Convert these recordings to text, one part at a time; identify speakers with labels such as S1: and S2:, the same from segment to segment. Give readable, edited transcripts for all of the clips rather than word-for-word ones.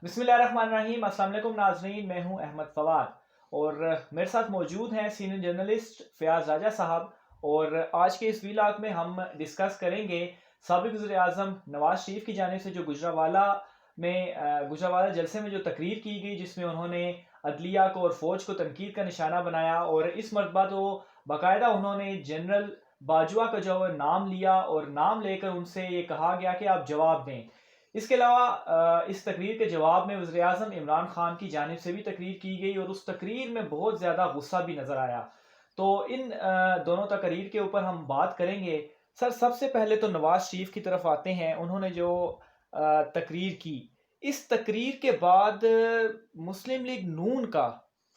S1: بسم اللہ الرحمن الرحیم۔ السلام علیکم ناظرین، میں ہوں احمد فواد اور میرے ساتھ موجود ہیں سینئر جرنلسٹ فیاض راجہ صاحب، اور آج کے اس ویلاگ میں ہم ڈسکس کریں گے سابق وزیر اعظم نواز شریف کی جانب سے جو گجرانوالہ جلسے میں جو تقریر کی گئی، جس میں انہوں نے عدلیہ کو اور فوج کو تنقید کا نشانہ بنایا، اور اس مرتبہ تو باقاعدہ انہوں نے جنرل باجوہ کا جو نام لیا اور نام لے کر ان سے یہ کہا گیا کہ آپ جواب دیں۔ اس کے علاوہ اس تقریر کے جواب میں وزیر اعظم عمران خان کی جانب سے بھی تقریر کی گئی، اور اس تقریر میں بہت زیادہ غصہ بھی نظر آیا۔ تو ان دونوں تقریر کے اوپر ہم بات کریں گے۔ سر، سب سے پہلے تو نواز شریف کی طرف آتے ہیں۔ انہوں نے جو تقریر کی، اس تقریر کے بعد مسلم لیگ نون کا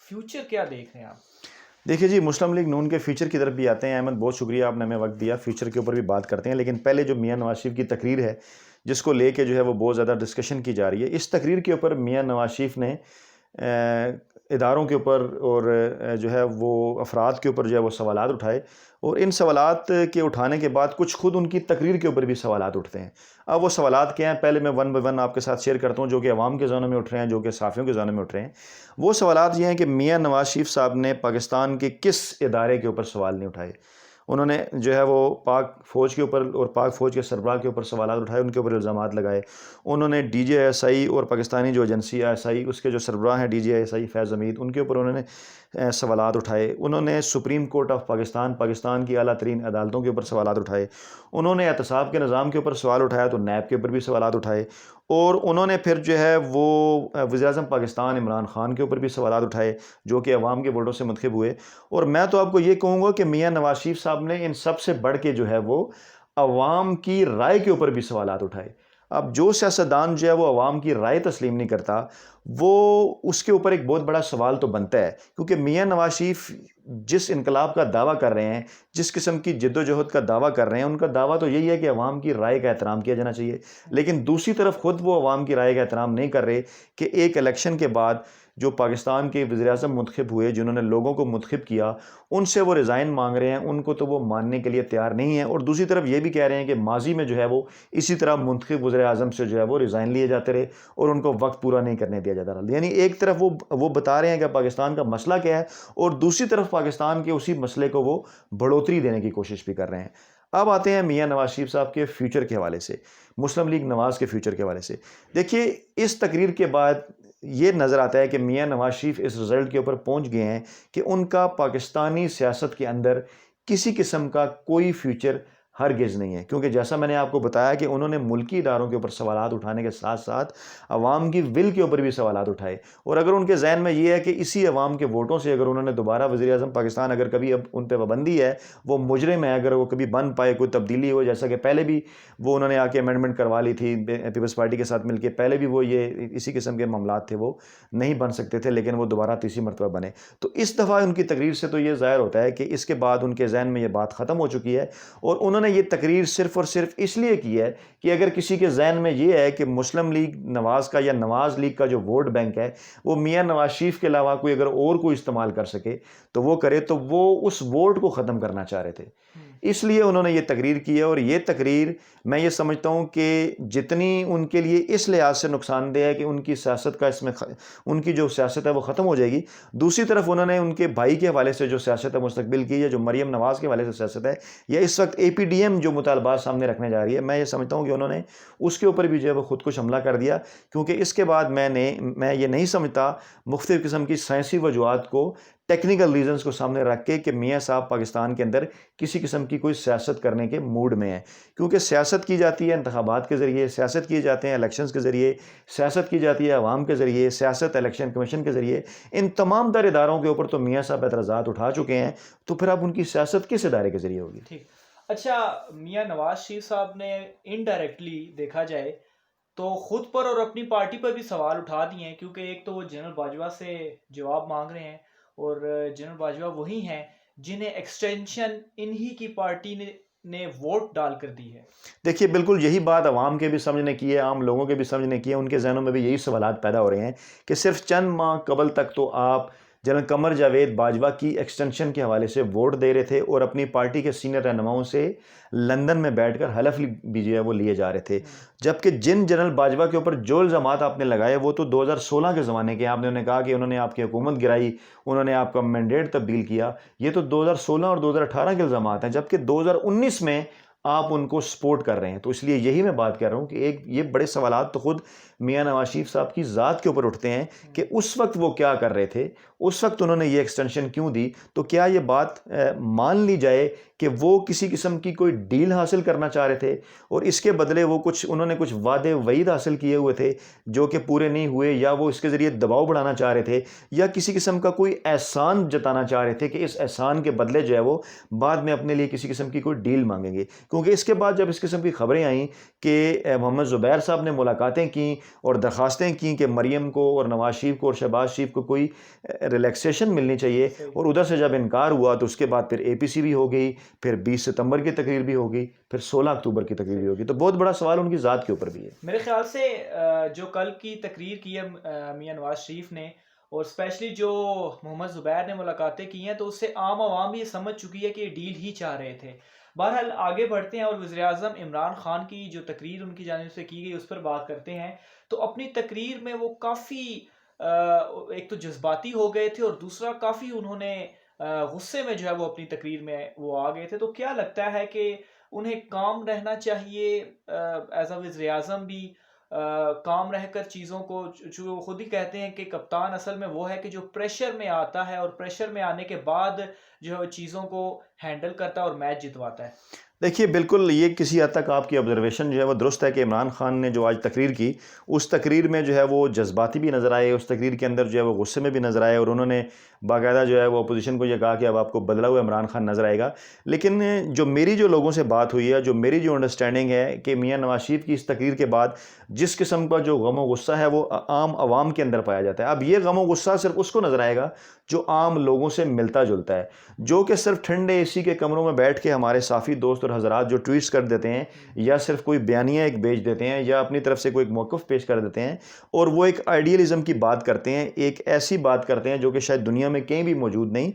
S1: فیوچر کیا دیکھ رہے ہیں آپ؟
S2: دیکھیے جی، مسلم لیگ نون کے فیوچر کی طرف بھی آتے ہیں۔ احمد، بہت شکریہ، آپ نے ہمیں وقت دیا، فیوچر کے اوپر بھی بات کرتے ہیں۔ لیکن پہلے جو میاں نواز شریف کی تقریر ہے، جس کو لے کے جو ہے وہ بہت زیادہ ڈسکشن کی جا رہی ہے، اس تقریر کے اوپر میاں نواز شریف نے اداروں کے اوپر اور جو ہے وہ افراد کے اوپر جو ہے وہ سوالات اٹھائے، اور ان سوالات کے اٹھانے کے بعد کچھ خود ان کی تقریر کے اوپر بھی سوالات اٹھتے ہیں۔ اب وہ سوالات کیا ہیں، پہلے میں ون بائی ون آپ کے ساتھ شیئر کرتا ہوں، جو کہ عوام کے ذہنوں میں اٹھ رہے ہیں، جو کہ صحافیوں کے ذہنوں میں اٹھ رہے ہیں۔ وہ سوالات یہ ہیں کہ میاں نواز شریف صاحب نے پاکستان کے کس ادارے کے اوپر سوال نہیں اٹھائے۔ انہوں نے جو ہے وہ پاک فوج کے اوپر اور پاک فوج کے سربراہ کے اوپر سوالات اٹھائے، ان کے اوپر الزامات لگائے۔ انہوں نے ڈی جی ایس آئی اور پاکستانی جو ایجنسی ایس آئی، اس کے جو سربراہ ہیں ڈی جی ایس آئی فیض حمید، ان کے اوپر انہوں نے سوالات اٹھائے۔ انہوں نے سپریم کورٹ آف پاکستان کی اعلیٰ ترین عدالتوں کے اوپر سوالات اٹھائے۔ انہوں نے احتساب کے نظام کے اوپر سوال اٹھایا تو نیب کے اوپر بھی سوالات اٹھائے، اور انہوں نے پھر جو ہے وہ وزیر اعظم پاکستان عمران خان کے اوپر بھی سوالات اٹھائے، جو کہ عوام کے ووٹوں سے منتخب ہوئے۔ اور میں تو آپ کو یہ کہوں گا کہ میاں نواز شریف صاحب نے ان سب سے بڑھ کے جو ہے وہ عوام کی رائے کے اوپر بھی سوالات اٹھائے۔ اب جو سیاستدان جو ہے وہ عوام کی رائے تسلیم نہیں کرتا، وہ اس کے اوپر ایک بہت بڑا سوال تو بنتا ہے، کیونکہ میاں نواز شریف جس انقلاب کا دعویٰ کر رہے ہیں، جس قسم کی جد و جہد کا دعویٰ کر رہے ہیں، ان کا دعویٰ تو یہی ہے کہ عوام کی رائے کا احترام کیا جانا چاہیے۔ لیکن دوسری طرف خود وہ عوام کی رائے کا احترام نہیں کر رہے کہ ایک الیکشن کے بعد جو پاکستان کے وزیر اعظم منتخب ہوئے، جنہوں نے لوگوں کو منتخب کیا، ان سے وہ ریزائن مانگ رہے ہیں، ان کو تو وہ ماننے کے لیے تیار نہیں ہیں۔ اور دوسری طرف یہ بھی کہہ رہے ہیں کہ ماضی میں جو ہے وہ اسی طرح منتخب وزیر اعظم سے جو ہے وہ ریزائن لیے جاتے رہے اور ان کو وقت پورا نہیں کرنے دیا جاتا رہا۔ یعنی ایک طرف وہ بتا رہے ہیں کہ پاکستان کا مسئلہ کیا ہے، اور دوسری طرف پاکستان کے اسی مسئلے کو وہ بڑھوتری دینے کی کوشش بھی کر رہے ہیں۔ اب آتے ہیں میاں نواز شریف صاحب کے فیوچر کے حوالے سے، مسلم لیگ نواز کے فیوچر کے حوالے سے۔ دیکھیے، اس تقریر کے بعد یہ نظر آتا ہے کہ میاں نواز شریف اس رزلٹ کے اوپر پہنچ گئے ہیں کہ ان کا پاکستانی سیاست کے اندر کسی قسم کا کوئی فیوچر ہرگز نہیں ہے، کیونکہ جیسا میں نے آپ کو بتایا کہ انہوں نے ملکی اداروں کے اوپر سوالات اٹھانے کے ساتھ ساتھ عوام کی ول کے اوپر بھی سوالات اٹھائے۔ اور اگر ان کے ذہن میں یہ ہے کہ اسی عوام کے ووٹوں سے اگر انہوں نے دوبارہ وزیر اعظم پاکستان، اگر کبھی اب ان پہ پابندی ہے، وہ مجرم ہے، اگر وہ کبھی بن پائے، کوئی تبدیلی ہو، جیسا کہ پہلے بھی وہ انہوں نے آ کے امینڈمنٹ کروا لی تھی پیپلز پارٹی کے ساتھ مل کے، پہلے بھی وہ یہ اسی قسم کے معاملات تھے، وہ نہیں بن سکتے تھے، لیکن وہ دوبارہ تیسری مرتبہ بنے۔ تو اس دفعہ ان کی تقریر سے تو یہ ظاہر ہوتا ہے کہ اس کے بعد ان کے ذہن میں یہ بات ختم ہو چکی ہے، اور انہوں نے یہ تقریر صرف اور صرف اس لیے کی ہے کہ اگر کسی کے ذہن میں یہ ہے کہ مسلم لیگ نواز کا یا نواز لیگ کا جو ووٹ بینک ہے وہ میاں نواز شریف کے علاوہ کوئی اگر اور کوئی استعمال کر سکے تو وہ کرے، تو وہ اس ووٹ کو ختم کرنا چاہ رہے تھے، اس لیے انہوں نے یہ تقریر کی ہے۔ اور یہ تقریر میں یہ سمجھتا ہوں کہ جتنی ان کے لیے اس لحاظ سے نقصان دہ ہے کہ ان کی سیاست کا ان کی جو سیاست ہے وہ ختم ہو جائے گی، دوسری طرف انہوں نے ان کے بھائی کے حوالے سے جو سیاست ہے مستقبل کی ہے، جو مریم نواز کے حوالے سے سیاست ہے، یا اس وقت اے پی ڈی ایم جو مطالبات سامنے رکھنے جا رہی ہے، میں یہ سمجھتا ہوں کہ انہوں نے اس کے اوپر بھی جو ہے وہ خود کش حملہ کر دیا، کیونکہ اس کے بعد میں یہ نہیں سمجھتا مختلف قسم کی سائنسی وجوہات کو، ٹیکنیکل ریزنز کو سامنے رکھ کے کہ میاں صاحب پاکستان کے اندر کسی قسم کی کوئی سیاست کرنے کے موڈ میں ہیں، کیونکہ سیاست کی جاتی ہے انتخابات کے ذریعے، سیاست کیے جاتے ہیں الیکشنز کے ذریعے، سیاست کی جاتی ہے عوام کے ذریعے، سیاست الیکشن کمیشن کے ذریعے۔ ان تمام تر اداروں کے اوپر تو میاں صاحب اعتراضات اٹھا چکے ہیں، تو پھر اب ان کی سیاست کس ادارے کے ذریعے ہوگی؟
S1: ٹھیک۔ اچھا، میاں نواز شریف صاحب نے انڈائریکٹلی دیکھا جائے تو خود پر اور اپنی پارٹی پر بھی سوال اٹھا دیے ہیں، کیونکہ ایک تو وہ جنرل باجوہ سے جواب مانگ رہے ہیں، اور جنرل باجوہ وہی ہیں جنہیں ایکسٹینشن انہی کی پارٹی نے ووٹ ڈال کر دی ہے۔
S2: دیکھیے، بالکل یہی بات عوام کے بھی سمجھنے کی ہے، عام لوگوں کے بھی سمجھنے کی ہے، ان کے ذہنوں میں بھی یہی سوالات پیدا ہو رہے ہیں کہ صرف چند ماہ قبل تک تو آپ جنرل قمر جاوید باجوہ کی ایکسٹینشن کے حوالے سے ووٹ دے رہے تھے اور اپنی پارٹی کے سینئر رہنماؤں سے لندن میں بیٹھ کر حلف بھی جو ہے وہ لیے جا رہے تھے. جبکہ جن جنرل باجوہ کے اوپر جو الزامات آپ نے لگائے وہ تو 2016 کے زمانے کے. آپ نے انہیں کہا کہ انہوں نے آپ کی حکومت گرائی, انہوں نے آپ کا مینڈیٹ تبدیل کیا. یہ تو 2016 اور 2018 کے الزامات ہیں, جبکہ 2019 میں آپ ان کو سپورٹ کر رہے ہیں. تو اس لیے یہی میں بات کر رہا ہوں کہ یہ بڑے سوالات تو خود میاں نواز شریف صاحب کی ذات کے اوپر اٹھتے ہیں کہ اس وقت وہ کیا کر رہے تھے, اس وقت انہوں نے یہ ایکسٹینشن کیوں دی. تو کیا یہ بات مان لی جائے کہ وہ کسی قسم کی کوئی ڈیل حاصل کرنا چاہ رہے تھے اور اس کے بدلے وہ انہوں نے کچھ وعدے وعید حاصل کیے ہوئے تھے جو کہ پورے نہیں ہوئے, یا وہ اس کے ذریعے دباؤ بڑھانا چاہ رہے تھے, یا کسی قسم کا کوئی احسان جتانا چاہ رہے تھے کہ اس احسان کے بدلے جو ہے وہ بعد میں اپنے لیے کسی قسم کی کوئی ڈیل مانگیں گے. کیونکہ اس کے بعد جب اس قسم کی خبریں آئیں کہ محمد زبیر صاحب نے ملاقاتیں کیں اور درخواستیں کیں کہ مریم کو اور نواز شریف کو اور شہباز شریف کو کوئی ریلیکسیشن ملنی چاہیے, اور ادھر سے جب انکار ہوا تو اس کے بعد پھر اے پی سی بھی ہو گئی, پھر 20 ستمبر کی تقریر بھی ہوگی, پھر 16 اکتوبر کی تقریر بھی ہوگی. تو بہت بڑا سوال ان کی ذات کے اوپر بھی ہے.
S1: میرے خیال سے جو کل کی تقریر کی ہے میاں نواز شریف نے, اور اسپیشلی جو محمد زبیر نے ملاقاتیں کی ہیں, تو اس سے عام عوام بھی یہ سمجھ چکی ہے کہ یہ ڈیل ہی چاہ رہے تھے. بہرحال آگے بڑھتے ہیں اور وزیر اعظم عمران خان کی جو تقریر ان کی جانب سے کی گئی اس پر بات کرتے ہیں. تو اپنی تقریر میں وہ کافی ایک تو جذباتی ہو گئے تھے, اور دوسرا کافی انہوں نے غصے میں جو ہے وہ اپنی تقریر میں وہ آ گئے تھے. تو کیا لگتا ہے کہ انہیں کام رہنا چاہیے ایز اے وزیر اعظم بھی, کام رہ کر چیزوں کو, جو خود ہی کہتے ہیں کہ کپتان اصل میں وہ ہے کہ جو پریشر میں آتا ہے اور پریشر میں آنے کے بعد جو ہے چیزوں کو ہینڈل کرتا ہے اور میچ جتواتا ہے.
S2: دیکھیے بالکل یہ کسی حد تک آپ کی آبزرویشن جو ہے وہ درست ہے کہ عمران خان نے جو آج تقریر کی, اس تقریر میں جو ہے وہ جذباتی بھی نظر آئے, اس تقریر کے اندر جو ہے وہ غصے میں بھی نظر آئے, اور انہوں نے باقاعدہ جو ہے وہ اپوزیشن کو یہ کہا کہ اب آپ کو بدلا ہوا عمران خان نظر آئے گا. لیکن جو میری جو لوگوں سے بات ہوئی ہے, جو میری جو انڈرسٹینڈنگ ہے کہ میاں نواز شریف کی اس تقریر کے بعد جس قسم کا جو غم و غصہ ہے وہ عام عوام کے اندر پایا جاتا ہے. اب یہ غم و غصہ صرف اس کو نظر آئے گا جو عام لوگوں سے ملتا جلتا ہے, جو کہ صرف ٹھنڈے اے سی کے کمروں میں بیٹھ کے ہمارے صافی دوست اور حضرات جو ٹویٹس کر دیتے ہیں, یا صرف کوئی بیانیہ ایک بھیج دیتے ہیں, یا اپنی طرف سے کوئی ایک موقف پیش کر دیتے ہیں, اور وہ ایک آئیڈیلزم کی بات کرتے ہیں, ایک ایسی بات کرتے ہیں جو کہ شاید دنیا میں کہیں بھی موجود نہیں.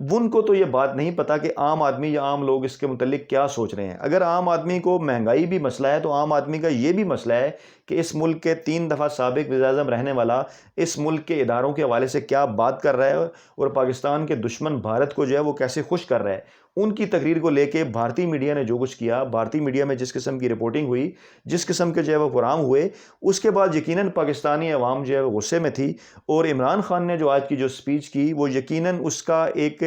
S2: ان کو تو یہ بات نہیں پتا کہ عام آدمی یا عام لوگ اس کے متعلق کیا سوچ رہے ہیں. اگر عام آدمی کو مہنگائی بھی مسئلہ ہے تو عام آدمی کا یہ بھی مسئلہ ہے کہ اس ملک کے 3 دفعہ سابق وزیر اعظم رہنے والا اس ملک کے اداروں کے حوالے سے کیا بات کر رہا ہے, اور پاکستان کے دشمن بھارت کو جو ہے وہ کیسے خوش کر رہا ہے. ان کی تقریر کو لے کے بھارتی میڈیا نے جو کچھ کیا, بھارتی میڈیا میں جس قسم کی رپورٹنگ ہوئی, جس قسم کے جو ہے وہ پروگرام ہوئے, اس کے بعد یقیناً پاکستانی عوام جو ہے وہ غصے میں تھی. اور عمران خان نے جو آج کی جو سپیچ کی وہ یقیناً اس کا ایک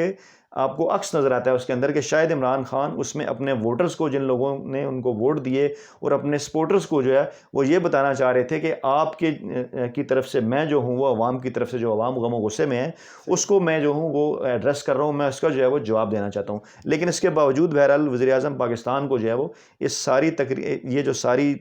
S2: آپ کو عکس نظر آتا ہے اس کے اندر کہ شاید عمران خان اس میں اپنے ووٹرز کو, جن لوگوں نے ان کو ووٹ دیے, اور اپنے سپورٹرز کو جو ہے وہ یہ بتانا چاہ رہے تھے کہ آپ کی طرف سے میں جو ہوں وہ عوام کی طرف سے جو عوام غم و غصے میں ہے اس کو میں جو ہوں وہ ایڈریس کر رہا ہوں, میں اس کا جو ہے وہ جواب دینا چاہتا ہوں. لیکن اس کے باوجود بہرحال وزیر اعظم پاکستان کو جو ہے وہ اس ساری یہ جو ساری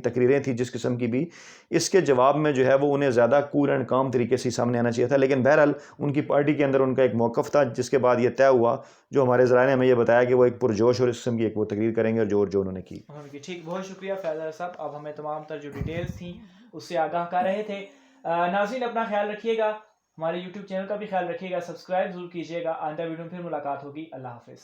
S2: تقریریں تھیں جس قسم کی بھی, اس کے جواب میں جو ہے وہ انہیں زیادہ کول اینڈ کام طریقے سے سامنے آنا چاہیے تھا. لیکن بہرحال ان کی پارٹی کے اندر ان کا ایک موقف تھا جس کے بعد یہ طے ہوا, جو ہمارے ذرائع نے ہمیں یہ بتایا کہ وہ ایک پرجوش اور اس قسم کی ایک وہ تقریر کریں گے, اور جو انہوں نے کی.
S1: ٹھیک, بہت شکریہ فیض صاحب, اب ہمیں تمام تر جو ڈیٹیلز تھیں اس سے آگاہ کر رہے تھے. ناظرین اپنا خیال رکھیے گا, ہمارے یوٹیوب چینل کا بھی خیال رکھیے گا, سبسکرائب ضرور کیجیے گا. آئندہ ویڈیو میں پھر ملاقات ہوگی. اللہ حافظ.